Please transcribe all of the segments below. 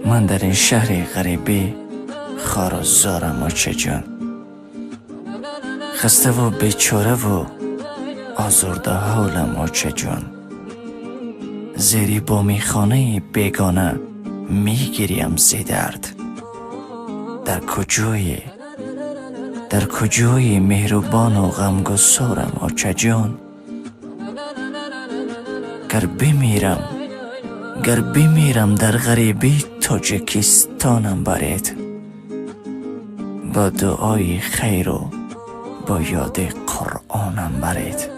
من در این شهر غریبی خار و زارم آچه جان، خسته و بیچاره و آزرده حالم آچه جان. زیری بامی خانه بیگانه میگیریم زی درد. در کجای مهربان و غمگسارم آچه جان. گر بمیرم در غریبی تاجیکستانم برید، با دعای خیر و با یاد قرآنم برید.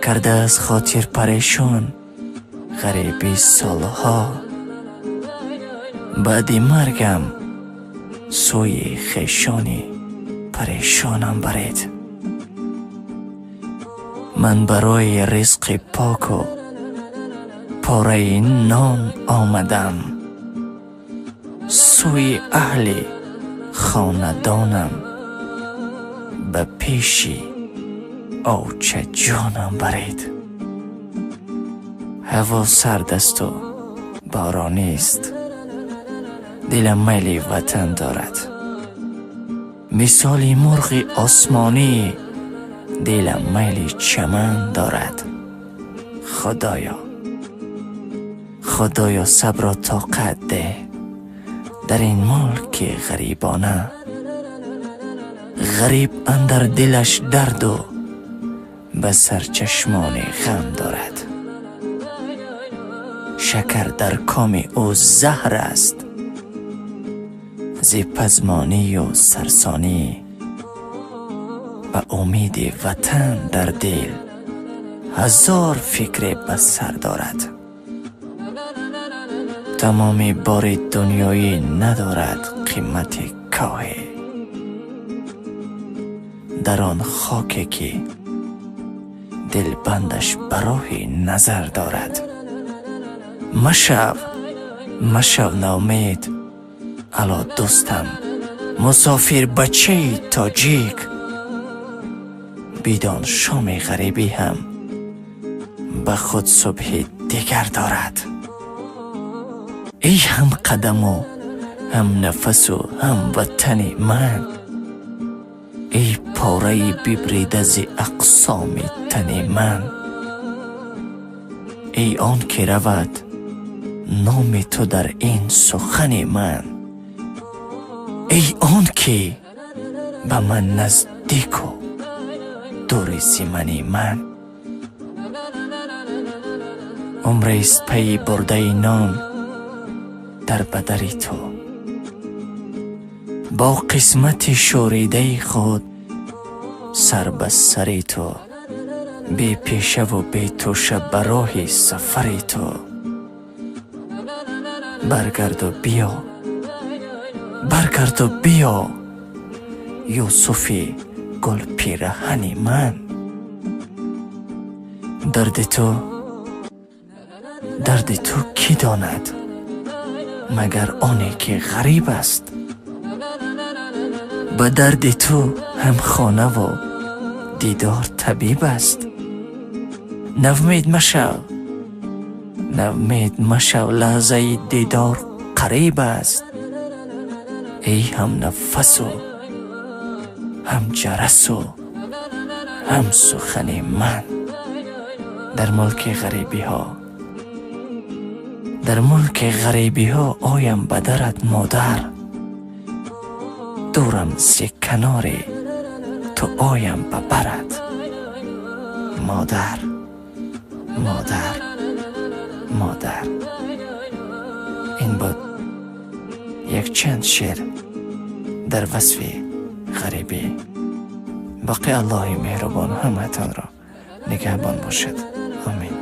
کرده از خاطر پریشان غریبی سالها، بعد مرگم سوی خیشانی پریشانم برید. من برای رزق پاک و پاره نان آمدم، سوی اهل خاندانم به پیشی آوچه جانم برید. هوا سرد است و بارانی است، دلم میل وطن دارد. مثال مرغ آسمانی دلم میل چمن دارد. خدایا صبر و طاقت ده در این ملک غریبانه. غریب اندر دلش درد و به سرچشمان غم دارد. شکر در کام او زهر است، زی پزمانی و سرسانی به امید وطن در دل هزار فکر به سر دارد. تمام بار دنیایی ندارد قیمت کاهی در آن خاکی که دلبندش برای نظر دارد. مشو ناامید الا دوستم، مسافر بچه تاجیک. بدان شام غریبی هم به خود صبح دیگر دارد. ای هم قدم و هم نفس و هم وطن من، ای پاره ببریده ز اقسام تن من. ای آن که رود نام تو در این سخن من، ای آن که به من نزدیک و دور زمن من. عمریست پی برده نام در بدر تو، با قسمت شوریده خود سر به سر تو. بی پیشه و بی توشه به راه سفر تو. برگرد و بیا یوسف گل پیرهن من. درد تو کی داند مگر آنی که غریب است. به درد تو هم خانه و دیدار طبیب است. نومید مشو لحظه دیدار قریب است. ای هم نفس و هم جرس و هم سخن من. در ملک غریبی ها آیم بدرت مادر. دورم ز کنار تو آیم ببرد. مادر این بود یک چند شعر در وصف غریبی. باقی الله مهربان همتان را نگهبان باشد. آمین.